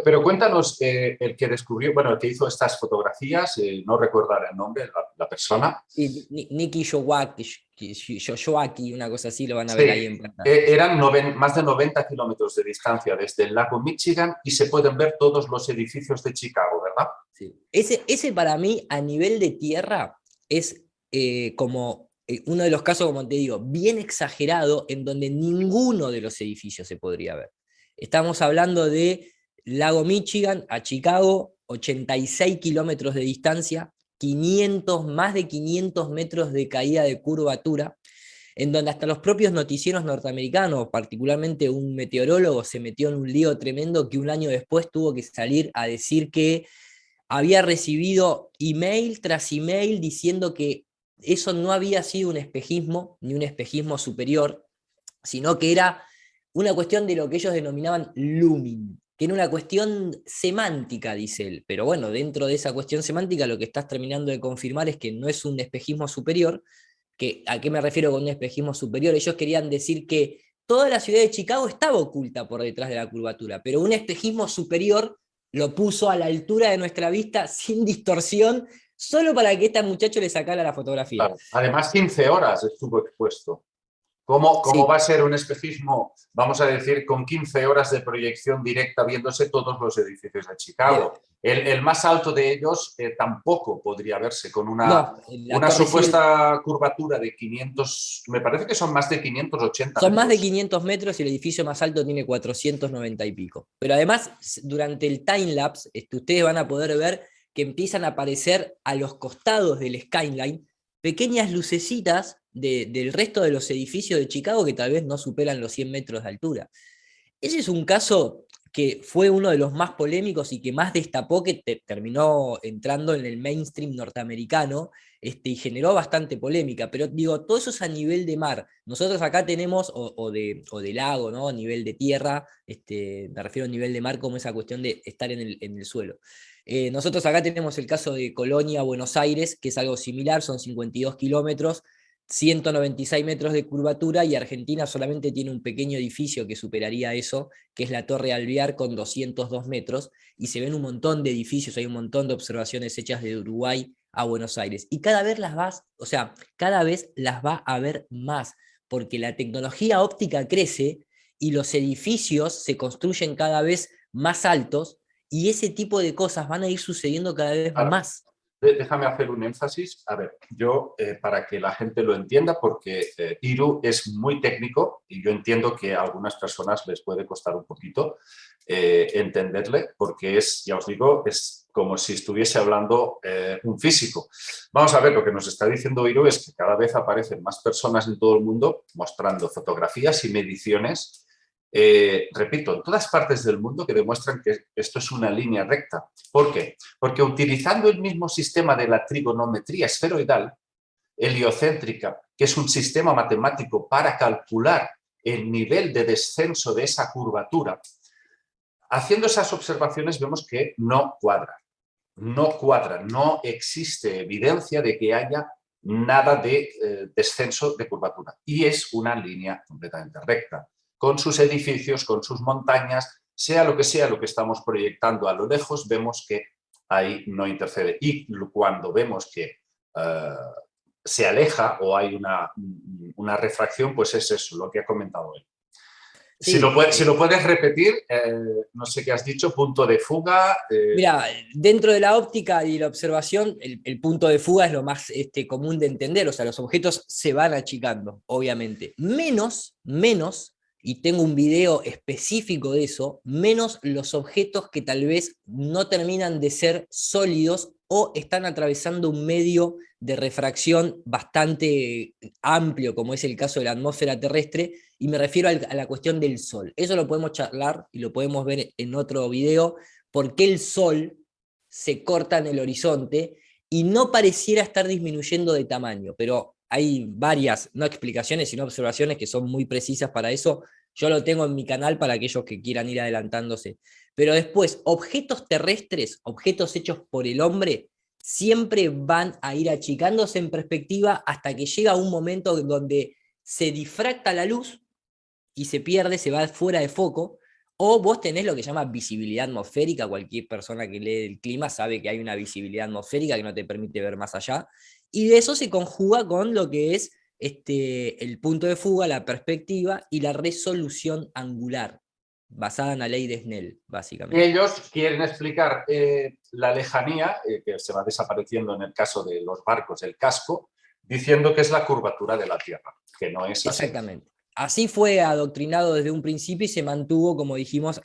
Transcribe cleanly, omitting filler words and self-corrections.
Pero cuéntanos, el que descubrió, bueno, el que hizo estas fotografías, no recuerdo ahora el nombre, la persona. Sí, Nicky Yoshioaki, una cosa así, lo van a Sí, ver ahí en pantalla. eran más de 90 kilómetros de distancia desde el lago Michigan y se pueden ver todos los edificios de Chicago, ¿verdad? Sí. Ese para mí, a nivel de tierra, es como uno de los casos, como te digo, bien exagerado, en donde ninguno de los edificios se podría ver. Estamos hablando de Lago Michigan a Chicago, 86 kilómetros de distancia, 500, más de 500 metros de caída de curvatura, en donde hasta los propios noticieros norteamericanos, particularmente un meteorólogo, se metió en un lío tremendo que un año después tuvo que salir a decir que había recibido email tras email diciendo que eso no había sido un espejismo, ni un espejismo superior, sino que era una cuestión de lo que ellos denominaban looming, que era una cuestión semántica, dice él. Pero bueno, dentro de esa cuestión semántica lo que estás terminando de confirmar es que no es un espejismo superior. Que, ¿a qué me refiero con un espejismo superior? Ellos querían decir que toda la ciudad de Chicago estaba oculta por detrás de la curvatura, pero un espejismo superior lo puso a la altura de nuestra vista sin distorsión, solo para que este muchacho le sacara la fotografía. Claro. Además, 15 horas estuvo expuesto. ¿Cómo va Sí, a ser un espejismo, vamos a decir, con 15 horas de proyección directa viéndose todos los edificios de de, Chicago? El más alto de ellos tampoco podría verse con no, la una Torre Eiffel supuesta curvatura de 500, me parece que son más de 580 son más de metros. 500 metros y el edificio más alto tiene 490 y pico. Pero además, durante el time lapse, ustedes van a poder ver que empiezan a aparecer a los costados del skyline pequeñas lucecitas del resto de los edificios de Chicago que tal vez no superan los 100 metros de altura. Ese es un caso que fue uno de los más polémicos y que más destapó, que terminó entrando en el mainstream norteamericano, y generó bastante polémica. Pero digo, todo eso es a nivel de mar. Nosotros acá tenemos, o de lago, ¿no? A nivel de tierra, me refiero a nivel de mar como esa cuestión de estar en el suelo. Nosotros acá tenemos el caso de Colonia, Buenos Aires, que es algo similar, son 52 kilómetros, 196 metros de curvatura, y Argentina solamente tiene un pequeño edificio que superaría eso, que es la Torre Alvear con 202 metros, y se ven un montón de edificios, hay un montón de observaciones hechas de Uruguay a Buenos Aires, y cada vez cada vez las va a ver más, porque la tecnología óptica crece y los edificios se construyen cada vez más altos, y ese tipo de cosas van a ir sucediendo cada vez Claro. más. Déjame hacer un énfasis. A ver, yo, para que la gente lo entienda, porque Iru es muy técnico y yo entiendo que a algunas personas les puede costar un poquito entenderle, porque es, ya os digo, es como si estuviese hablando un físico. Vamos a ver, lo que nos está diciendo Iru es que cada vez aparecen más personas en todo el mundo mostrando fotografías y mediciones, repito, en todas partes del mundo, que demuestran que esto es una línea recta. ¿Por qué? Porque utilizando el mismo sistema de la trigonometría esferoidal, heliocéntrica, que es un sistema matemático para calcular el nivel de descenso de esa curvatura, haciendo esas observaciones vemos que no cuadra. No cuadra, no existe evidencia de que haya nada de descenso de curvatura. Y es una línea completamente recta, con sus edificios, con sus montañas, sea lo que estamos proyectando a lo lejos, vemos que ahí no intercede. Y cuando vemos que se aleja o hay una refracción, pues es eso, lo que ha comentado él. Sí, Si lo puedes repetir, no sé qué has dicho, punto de fuga. mira, dentro de la óptica y la observación, el punto de fuga es lo más común de entender, o sea, los objetos se van achicando, obviamente. Menos, y tengo un video específico de eso, menos los objetos que tal vez no terminan de ser sólidos o están atravesando un medio de refracción bastante amplio, como es el caso de la atmósfera terrestre, y me refiero a la cuestión del Sol. Eso lo podemos charlar y lo podemos ver en otro video, por qué el Sol se corta en el horizonte y no pareciera estar disminuyendo de tamaño, pero hay varias, no explicaciones, sino observaciones que son muy precisas para eso. Yo lo tengo en mi canal para aquellos que quieran ir adelantándose. Pero después, objetos terrestres, objetos hechos por el hombre, siempre van a ir achicándose en perspectiva hasta que llega un momento donde se difracta la luz y se pierde, se va fuera de foco, O vos tenés lo que se llama visibilidad atmosférica, cualquier persona que lee el clima sabe que hay una visibilidad atmosférica que no te permite ver más allá, y de eso se conjuga con lo que es el punto de fuga, la perspectiva y la resolución angular, basada en la ley de Snell, básicamente. Ellos quieren explicar la lejanía, que se va desapareciendo en el caso de los barcos, el casco, diciendo que es la curvatura de la Tierra, que no es así. Exactamente. Así fue adoctrinado desde un principio y se mantuvo, como dijimos,